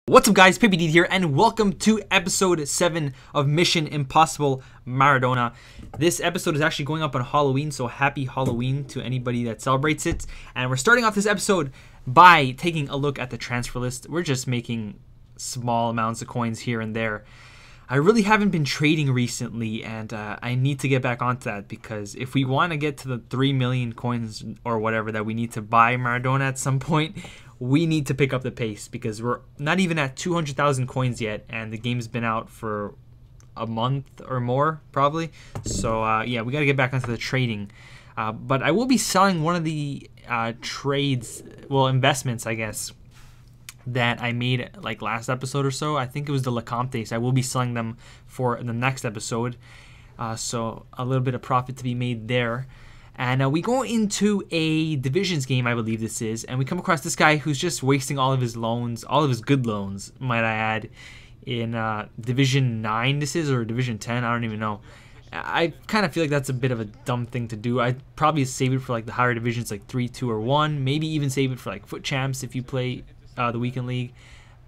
What's up guys, PPD here and welcome to episode 7 of Mission Impossible Maradona. This episode is actually going up on Halloween, so happy Halloween to anybody that celebrates it. And we're starting off this episode by taking a look at the transfer list. We're just making small amounts of coins here and there. I really haven't been trading recently and I need to get back onto that because if we want to get to the 3 million coins or whatever that we need to buy Maradona at some point, we need to pick up the pace because we're not even at 200,000 coins yet and the game's been out for a month or more probably. So yeah, we got to get back onto the trading. But I will be selling one of the investments, I guess, that I made like last episode or so. I think it was the Lecomtes. I will be selling them for the next episode. So a little bit of profit to be made there. And we go into a divisions game, I believe this is, and we come across this guy who's just wasting all of his loans, all of his good loans, might I add, in Division 9 this is, or Division 10, I don't even know. I kind of feel like that's a bit of a dumb thing to do. I'd probably save it for like the higher divisions like 3, 2, or 1, maybe even save it for like Foot Champs if you play the Weekend League.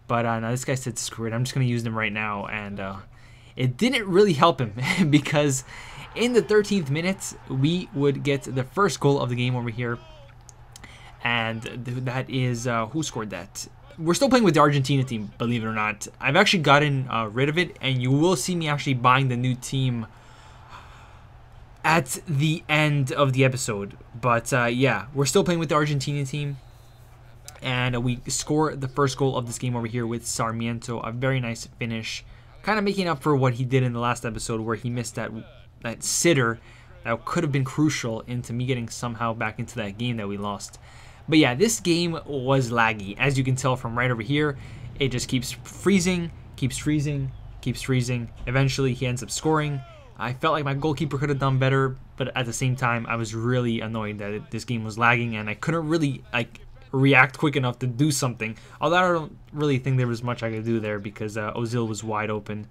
But no, this guy said screw it, I'm just going to use them right now, and it didn't really help him because in the 13th minute, we would get the first goal of the game over here. And that is, who scored that? We're still playing with the Argentina team, believe it or not. I've actually gotten rid of it, and you will see me actually buying the new team at the end of the episode. But yeah, we're still playing with the Argentina team. And we score the first goal of this game over here with Sarmiento. A very nice finish. Kind of making up for what he did in the last episode where he missed that sitter that could have been crucial into me getting somehow back into that game that we lost. But yeah, this game was laggy. As you can tell from right over here, it just keeps freezing, keeps freezing, keeps freezing. Eventually, he ends up scoring. I felt like my goalkeeper could have done better, but at the same time, I was really annoyed that this game was lagging and I couldn't really react quick enough to do something. Although I don't really think there was much I could do there because Ozil was wide open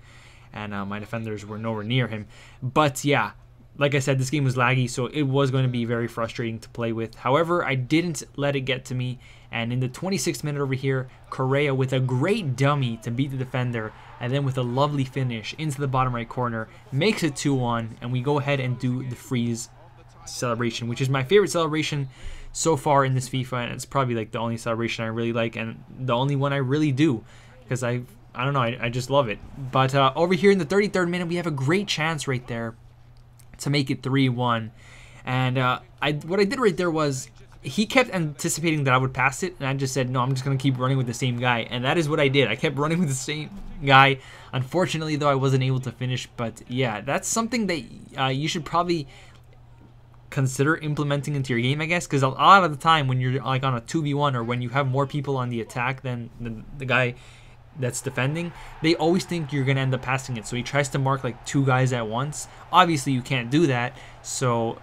and my defenders were nowhere near him. But yeah, like I said, this game was laggy, so it was going to be very frustrating to play with. However, I didn't let it get to me, and in the 26th minute over here, Correa with a great dummy to beat the defender, and then with a lovely finish into the bottom right corner, makes it 2-1, and we go ahead and do the freeze celebration, which is my favorite celebration so far in this FIFA, and it's probably like the only celebration I really like, and the only one I really do, because I don't know, I just love it. But over here in the 33rd minute, we have a great chance right there to make it 3-1. And what I did right there was, he kept anticipating that I would pass it, and I just said, no, I'm just going to keep running with the same guy. And that is what I did. I kept running with the same guy. Unfortunately, though, I wasn't able to finish. But yeah, that's something that you should probably consider implementing into your game, I guess, because a lot of the time when you're like on a 2v1 or when you have more people on the attack than the guy that's defending, they always think you're gonna end up passing it, so he tries to mark like 2 guys at once. Obviously you can't do that, so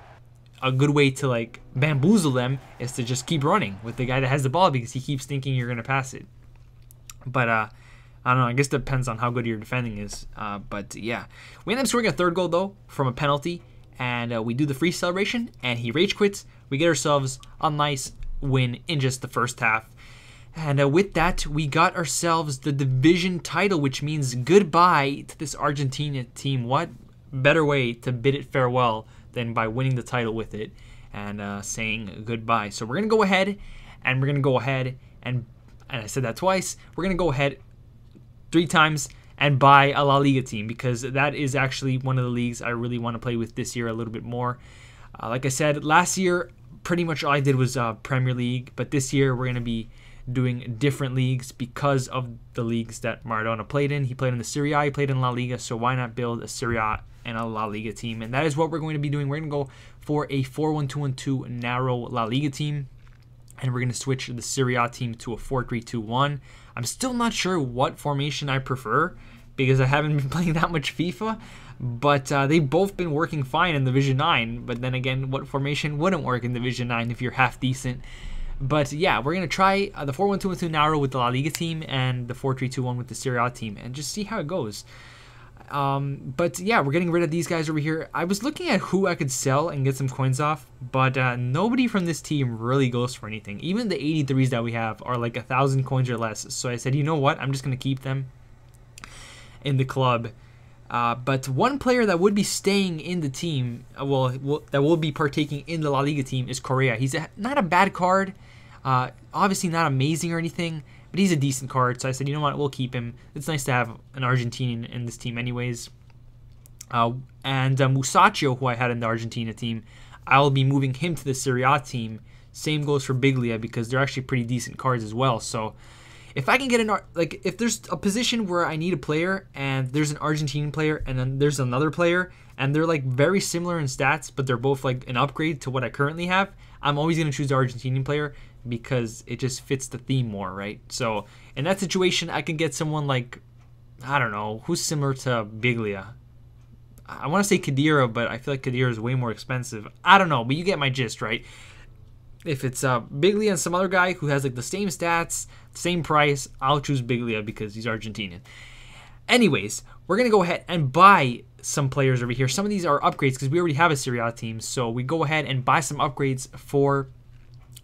a good way to like bamboozle them is to just keep running with the guy that has the ball because he keeps thinking you're gonna pass it. But I don't know, I guess it depends on how good your defending is. But yeah, we end up scoring a 3rd goal though from a penalty, and we do the free celebration and he rage quits. We get ourselves a nice win in just the first half. And with that, we got ourselves the division title, which means goodbye to this Argentina team. What better way to bid it farewell than by winning the title with it and saying goodbye. So we're going to go ahead and I said that twice, we're going to go ahead 3 times and buy a La Liga team because that is actually one of the leagues I really want to play with this year a little bit more. Like I said, last year, pretty much all I did was Premier League, but this year we're going to be doing different leagues because of the leagues that Maradona played in. He played in the Serie A, he played in La Liga, so why not build a Serie A and a La Liga team? And that is what we're going to be doing. We're going to go for a 4-1-2-1-2 narrow La Liga team, and we're going to switch the Serie A team to a 4-3-2-1. I'm still not sure what formation I prefer because I haven't been playing that much FIFA, but they've both been working fine in Division 9. But then again, what formation wouldn't work in Division 9 if you're half decent? But yeah, we're going to try the 4-1-2-1-2 narrow with the La Liga team and the 4-3-2-1 with the Serie A team and just see how it goes. But yeah, we're getting rid of these guys over here. I was looking at who I could sell and get some coins off, but nobody from this team really goes for anything. Even the 83s that we have are like 1,000 coins or less. So I said, you know what? I'm just going to keep them in the club. But one player that would be staying in the team, that will be partaking in the La Liga team is Correa. He's not a bad card. Obviously not amazing or anything, but he's a decent card. So I said, you know what, we'll keep him. It's nice to have an Argentinian in this team anyways. And Musacchio, who I had in the Argentina team, I'll be moving him to the Serie A team. Same goes for Biglia, because they're actually pretty decent cards as well. So if I can get if there's a position where I need a player and there's an Argentinian player and then there's another player and they're like very similar in stats, but they're both like an upgrade to what I currently have, I'm always going to choose the Argentinian player because it just fits the theme more, right? So in that situation, I can get someone like, I don't know, who's similar to Biglia. I want to say Khedira, but I feel like Khedira is way more expensive. I don't know, but you get my gist, right? If it's Biglia and some other guy who has like the same stats, same price, I'll choose Biglia because he's Argentinian. Anyways, we're going to go ahead and buy some players over here. Some of these are upgrades because we already have a Serie A team. So we go ahead and buy some upgrades for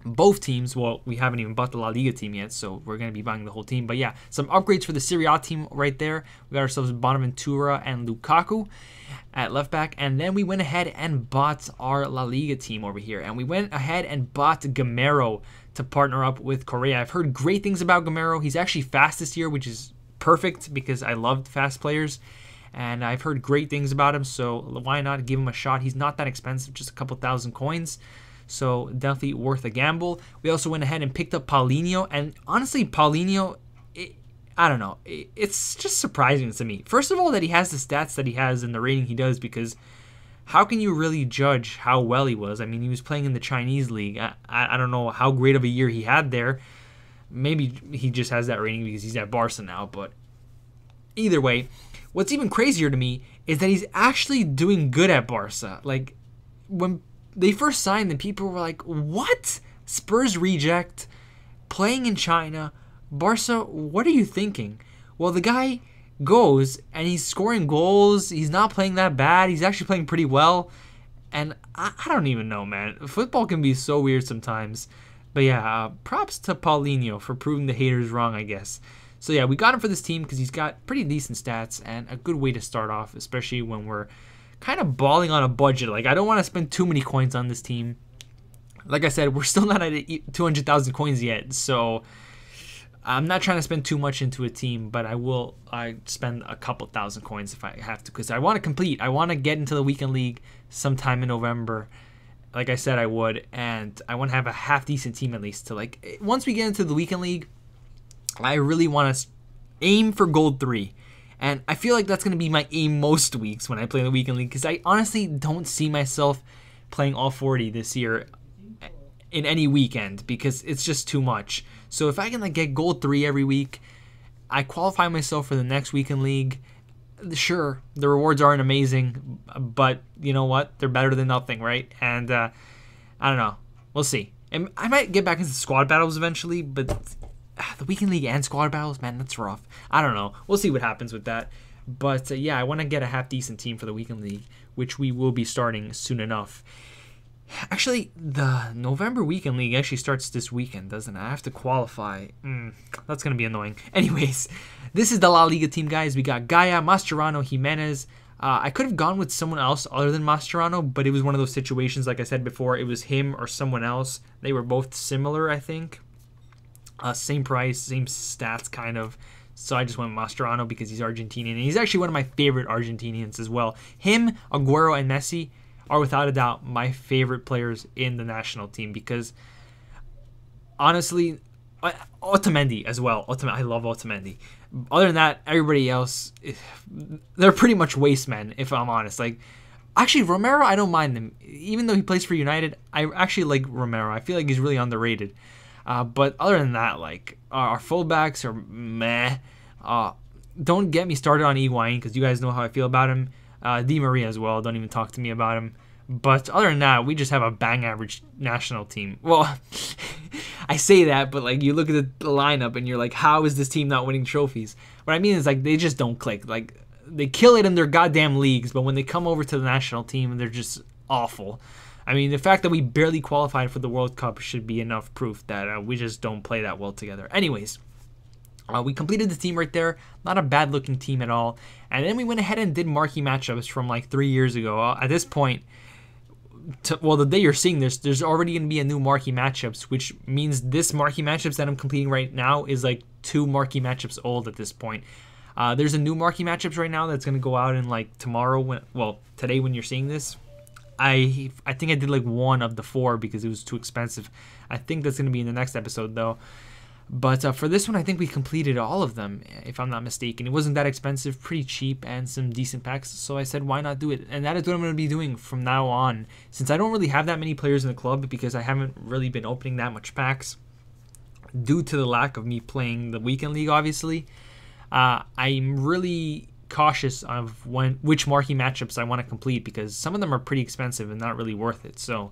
both teams. Well, we haven't even bought the La Liga team yet, so we're going to be buying the whole team. But yeah, some upgrades for the Serie A team right there. We got ourselves Bonaventura and Lukaku at left back, and then we went ahead and bought our La Liga team over here, and we went ahead and bought Gamero to partner up with Correa. I've heard great things about Gamero. He's actually fast this year, which is perfect because I loved fast players, and I've heard great things about him, so why not give him a shot? He's not that expensive, just a couple thousand coins, so definitely worth a gamble. We also went ahead and picked up Paulinho, and honestly, Paulinho, I don't know, it's just surprising to me. First of all, that he has the stats that he has and the rating he does, because how can you really judge how well he was? I mean, he was playing in the Chinese league. I don't know how great of a year he had there. Maybe he just has that rating because he's at Barca now, but either way, what's even crazier to me is that he's actually doing good at Barca. Like, when they first signed him, people were like, what? Spurs reject, playing in China, Barca, what are you thinking? Well, the guy goes and he's scoring goals. He's not playing that bad. He's actually playing pretty well. And I don't even know, man. Football can be so weird sometimes. But yeah, props to Paulinho for proving the haters wrong, I guess. So yeah, we got him for this team because he's got pretty decent stats and a good way to start off, especially when we're kind of balling on a budget. Like, I don't want to spend too many coins on this team. Like I said, we're still not at 200,000 coins yet, so I'm not trying to spend too much into a team, but I spend a couple thousand coins if I have to, because I want to complete. I want to get into the weekend league sometime in November, like I said I would, and I want to have a half-decent team at least. To like, once we get into the weekend league, I really want to aim for gold 3. And I feel like that's going to be my aim most weeks when I play in the weekend league, because I honestly don't see myself playing all 40 this year in any weekend, because it's just too much. So if I can like get gold 3 every week, I qualify myself for the next weekend league. Sure, the rewards aren't amazing, but you know what? They're better than nothing, right? And I don't know. We'll see. And I might get back into squad battles eventually, but the weekend league and squad battles, man, that's rough. I don't know. We'll see what happens with that. But yeah, I want to get a half-decent team for the weekend league, which we will be starting soon enough. Actually, the November weekend league actually starts this weekend, doesn't it? I have to qualify. That's going to be annoying. Anyways, this is the La Liga team, guys. We got Gaia, Mascherano, Jimenez. I could have gone with someone else other than Mascherano, but it was one of those situations, like I said before, it was him or someone else. They were both similar, I think. Same price, same stats, kind of. So I just went Mascherano because he's Argentinian. And he's actually one of my favorite Argentinians as well. Him, Aguero, and Messi are without a doubt my favorite players in the national team, because honestly, Otamendi as well. I love Otamendi. Other than that, everybody else, they're pretty much waste men, if I'm honest. Like, actually, Romero, I don't mind him. Even though he plays for United, I actually like Romero. I feel like he's really underrated. But other than that, like, our fullbacks are meh. Don't get me started on Higuain, because you guys know how I feel about him. Di Maria as well. Don't even talk to me about him. But other than that, we just have a bang average national team. Well, I say that, but like, you look at the lineup and you're like, how is this team not winning trophies? What I mean is, like, they just don't click. Like, they kill it in their goddamn leagues, but when they come over to the national team, they're just awful. I mean, the fact that we barely qualified for the World Cup should be enough proof that we just don't play that well together. Anyways, we completed the team right there. Not a bad-looking team at all. And then we went ahead and did marquee matchups from like 3 years ago. At this point, well, the day you're seeing this, there's already going to be a new marquee matchups, which means this marquee matchups that I'm completing right now is like 2 marquee matchups old at this point. There's a new marquee matchups right now that's going to go out in like tomorrow, today when you're seeing this. I think I did like 1 of the 4 because it was too expensive. I think that's going to be in the next episode though. But for this one, I think we completed all of them, if I'm not mistaken. It wasn't that expensive, pretty cheap, and some decent packs. So I said, why not do it? And that is what I'm going to be doing from now on. Since I don't really have that many players in the club because I haven't really been opening that much packs due to the lack of me playing the weekend league, obviously. I'm really cautious of which marquee matchups I want to complete because some of them are pretty expensive and not really worth it. So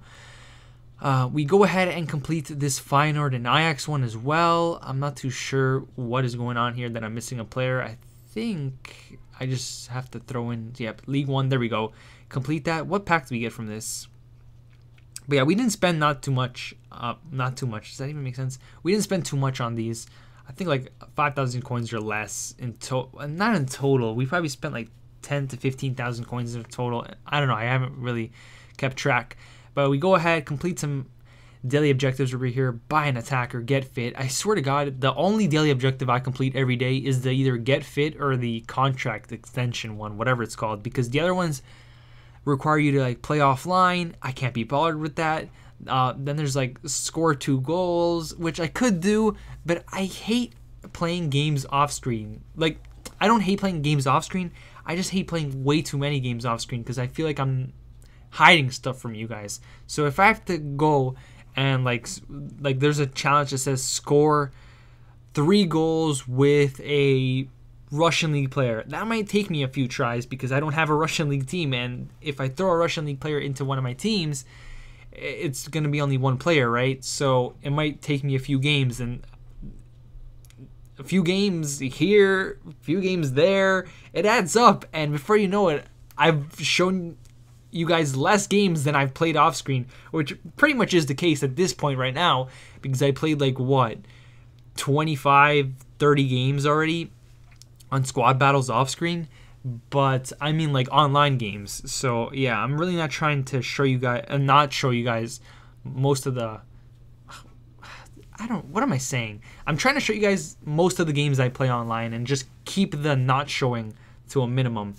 we go ahead and complete this Feyenoord and Ajax one as well. I'm not too sure what is going on here that I'm missing a player. I think I just have to throw in, yep, League 1. There we go. Complete that. What pack do we get from this? But yeah, we didn't spend not too much. Does that even make sense? We didn't spend too much on these. I think like 5,000 coins or less in total. Not in total. We probably spent like 10 to 15,000 coins in total. I don't know. I haven't really kept track. But we go ahead, complete some daily objectives over here. Buy an attacker, get fit. I swear to God, the only daily objective I complete every day is the either get fit or the contract extension one, whatever it's called. Because the other ones require you to like play offline. I can't be bothered with that. Then there's like score 2 goals, which I could do, but I hate playing games off screen. Like, I don't hate playing games off screen. I just hate playing way too many games off screen because I feel like I'm hiding stuff from you guys. So if I have to go and like there's a challenge that says score 3 goals with a Russian League player, that might take me a few tries because I don't have a Russian League team, and if I throw a Russian League player into one of my teams, it's going to be only one player, right? So it might take me a few games, and a few games here, a few games there, it adds up, and before you know it, I've shown you guys less games than I've played off screen, which pretty much is the case at this point right now, because I played like what, 25, 30 games already on squad battles off screen. But I mean like online games. So yeah, I'm really not trying to show you guys most of the, what am I saying? I'm trying to show you guys most of the games I play online and just keep the not showing to a minimum.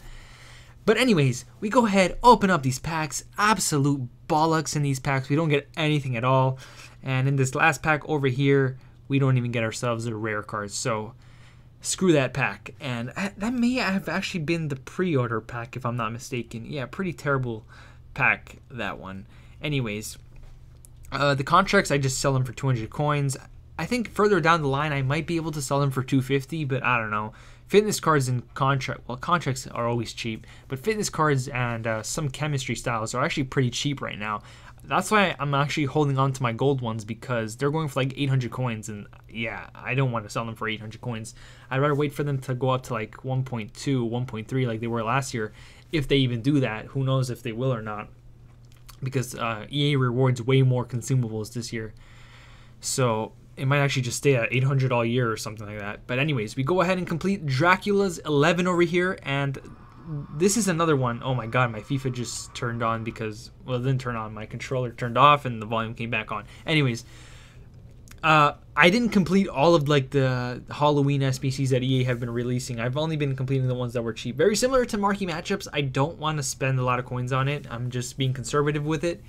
But anyways, we go ahead, open up these packs. Absolute bollocks in these packs. We don't get anything at all. And in this last pack over here, we don't even get ourselves a rare card. So screw that pack. And that may have actually been the pre-order pack if I'm not mistaken. Yeah, pretty terrible pack, that one. Anyways, the contracts, I just sell them for 200 coins. I think further down the line I might be able to sell them for 250, but I don't know. Fitness cards and contracts are always cheap, but fitness cards and some chemistry styles are actually pretty cheap right now. That's why I'm actually holding on to my gold ones, because they're going for like 800 coins, and yeah, I don't want to sell them for 800 coins. I'd rather wait for them to go up to like 1.2, 1.3 like they were last year, if they even do that. Who knows if they will or not, because EA rewards way more consumables this year. So it might actually just stay at 800 all year or something like that. But anyways, we go ahead and complete Dracula's 11 over here, and this is another one. Oh my god, my FIFA just turned on because, well, it didn't turn on. My controller turned off and the volume came back on. Anyways, I didn't complete all of like the Halloween SBCs that EA have been releasing. I've only been completing the ones that were cheap. Very similar to marquee matchups. I don't want to spend a lot of coins on it. I'm just being conservative with it.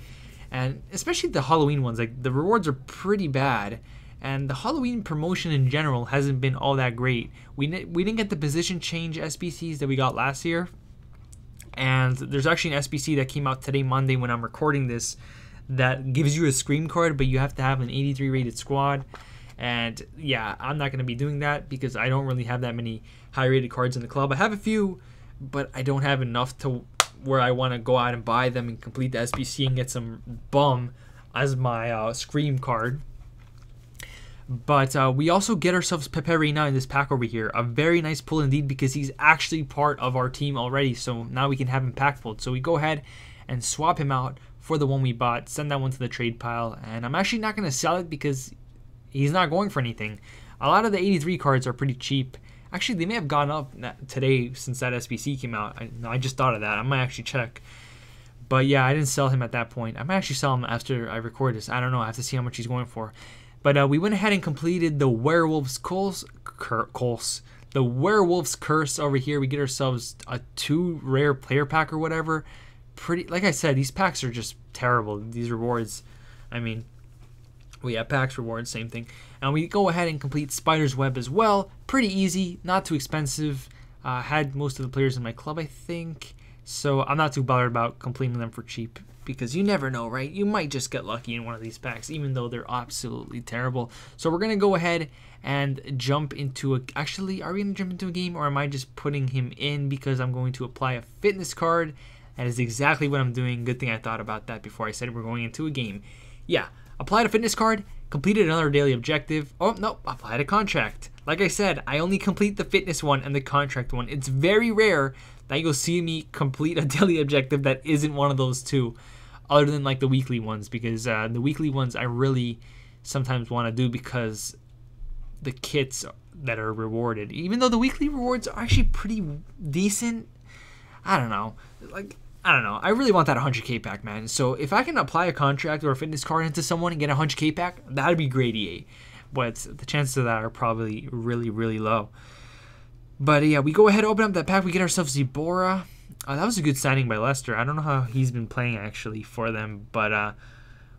And especially the Halloween ones, like the rewards are pretty bad. And the Halloween promotion in general hasn't been all that great. We didn't get the position change SBCs that we got last year. And there's actually an SBC that came out today, Monday, when I'm recording this, that gives you a scream card, but you have to have an 83 rated squad. And yeah, I'm not going to be doing that because I don't really have that many high rated cards in the club. I have a few, but I don't have enough to where I want to go out and buy them and complete the SBC and get some bum as my scream card. But we also get ourselves Pepe Reina in this pack over here. A very nice pull indeed, because he's actually part of our team already. So now we can have him pack pulled. So we go ahead and swap him out for the one we bought. Send that one to the trade pile. And I'm actually not going to sell it because he's not going for anything. A lot of the 83 cards are pretty cheap. Actually, they may have gone up today since that SBC came out. I just thought of that. I might actually check. But yeah, I didn't sell him at that point. I might actually sell him after I record this. I don't know. I have to see how much he's going for. But we went ahead and completed the Werewolves the Werewolves Curse over here. We get ourselves a 2 rare player pack or whatever. Like I said, these packs are just terrible. These rewards, I mean, we have packs, rewards, same thing. And we go ahead and complete Spider's Web as well. Pretty easy, not too expensive. Had most of the players in my club, I think. So I'm not too bothered about completing them for cheap, because you never know, right? You might just get lucky in one of these packs, even though they're absolutely terrible. So we're going to go ahead and jump into a... Actually, are we going to jump into a game, or am I just putting him in because I'm going to apply a fitness card? That is exactly what I'm doing. Good thing I thought about that before I said we're going into a game. Yeah, applied a fitness card, completed another daily objective. Oh, no, applied a contract. Like I said, I only complete the fitness one and the contract one. It's very rare that you'll see me complete a daily objective that isn't one of those two, other than like the weekly ones, because the weekly ones I really sometimes want to do because the kits that are rewarded, even though the weekly rewards are actually pretty decent. I don't know. I really want that 100k pack, man. So if I can apply a contract or a fitness card into someone and get a 100k pack, that'd be great, EA. But the chances of that are probably really, really low. But yeah, we go ahead, open up that pack. We get ourselves Zebora. That was a good signing by Leicester. I don't know how he's been playing actually for them, but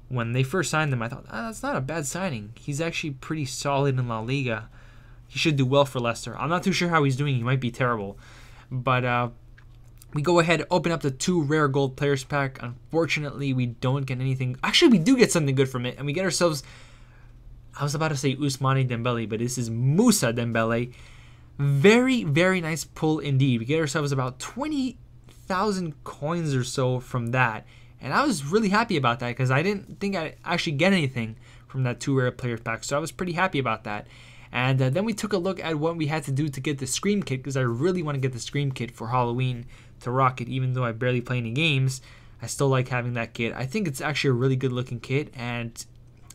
when they first signed him, I thought, that's not a bad signing. He's actually pretty solid in La Liga. He should do well for Leicester. I'm not too sure how he's doing. He might be terrible. But we go ahead, open up the 2 rare gold players pack. Unfortunately, we don't get anything. Actually, we do get something good from it, and we get ourselves... I was about to say Ousmane Dembele, but this is Moussa Dembele. Very, very nice pull indeed. We get ourselves about 20,000 coins or so from that. And I was really happy about that because I didn't think I'd actually get anything from that 2 rare player pack. So I was pretty happy about that. And then we took a look at what we had to do to get the Scream Kit, because I really want to get the Scream Kit for Halloween to rock it. Even though I barely play any games, I still like having that kit. I think it's actually a really good looking kit, and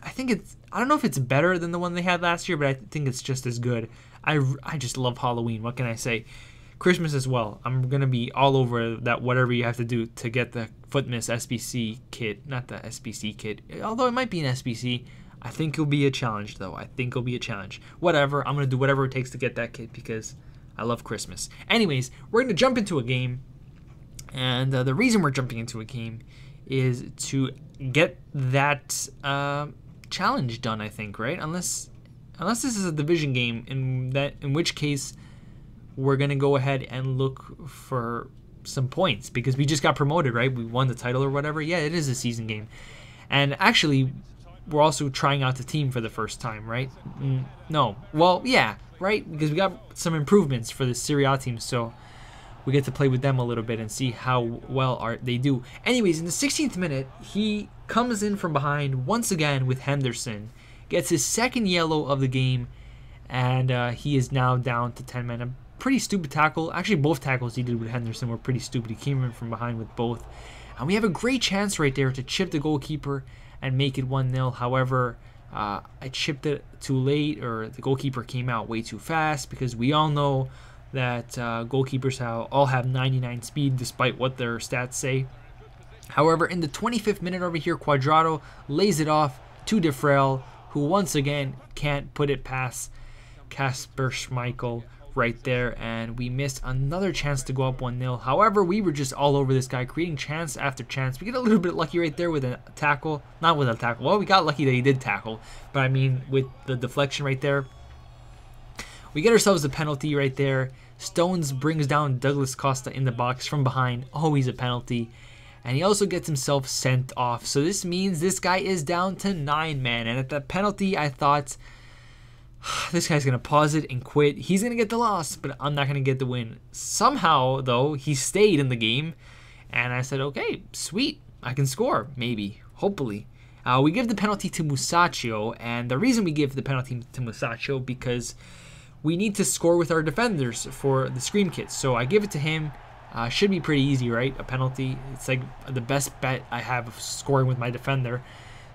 I think it's... I don't know if it's better than the one they had last year, but I think it's just as good. I just love Halloween. What can I say? Christmas as well. I'm going to be all over that, whatever you have to do to get the Footmas SBC kit. Not the SBC kit, although it might be an SBC. I think it'll be a challenge, though. I think it'll be a challenge. Whatever. I'm going to do whatever it takes to get that kit because I love Christmas. Anyways, we're going to jump into a game. And the reason we're jumping into a game is to get that challenge done, I think, right? Unless this is a division game, in which case we're going to go ahead and look for some points because we just got promoted, right? We won the title or whatever. Yeah, it is a season game. And actually, we're also trying out the team for the first time, right? No. Well, yeah, right? Because we got some improvements for the Serie A team, so we get to play with them a little bit and see how well they do. Anyways, in the 16th minute, he comes in from behind once again with Henderson. Gets his second yellow of the game, and he is now down to 10 men. A pretty stupid tackle. Actually, both tackles he did with Henderson were pretty stupid. He came in from behind with both. And we have a great chance right there to chip the goalkeeper and make it 1-0. However, I chipped it too late, or the goalkeeper came out way too fast, because we all know that goalkeepers all have 99 speed despite what their stats say. However, in the 25th minute over here, Cuadrado lays it off to De Frel, who once again can't put it past Kasper Schmeichel right there, and we missed another chance to go up 1-0. However, we were just all over this guy, creating chance after chance. We get a little bit lucky right there with a tackle. Not with a tackle. Well, we got lucky that he did tackle, but I mean with the deflection right there. We get ourselves a penalty right there. Stones brings down Douglas Costa in the box from behind. Always a penalty. And he also gets himself sent off. So this means this guy is down to 9 men. And at the penalty, I thought, this guy's going to pause it and quit. He's going to get the loss, but I'm not going to get the win. Somehow, though, he stayed in the game. And I said, okay, sweet. I can score, maybe, hopefully. We give the penalty to Musacchio, and the reason we give the penalty to Musacchio because we need to score with our defenders for the Scream kits. So I give it to him. Should be pretty easy, right? A penalty. It's like the best bet I have of scoring with my defender.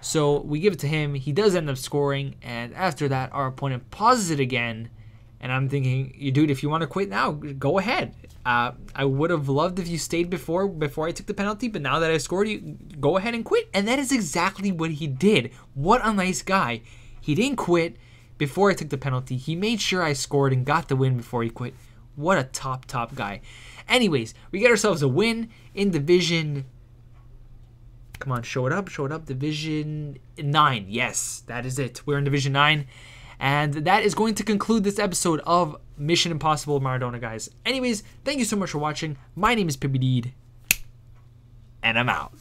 So we give it to him. He does end up scoring, and after that, our opponent pauses it again. And I'm thinking, you dude, if you want to quit now, go ahead. I would have loved if you stayed before I took the penalty, but now that I scored, you go ahead and quit. And that is exactly what he did. What a nice guy. He didn't quit before I took the penalty. He made sure I scored and got the win before he quit. What a top guy. Anyways, we get ourselves a win in Division... Come on, show it up. Division 9. Yes, that is it. We're in Division 9. And that is going to conclude this episode of Mission Impossible Maradona, guys. Anyways, thank you so much for watching. My name is PippyDeed, and I'm out.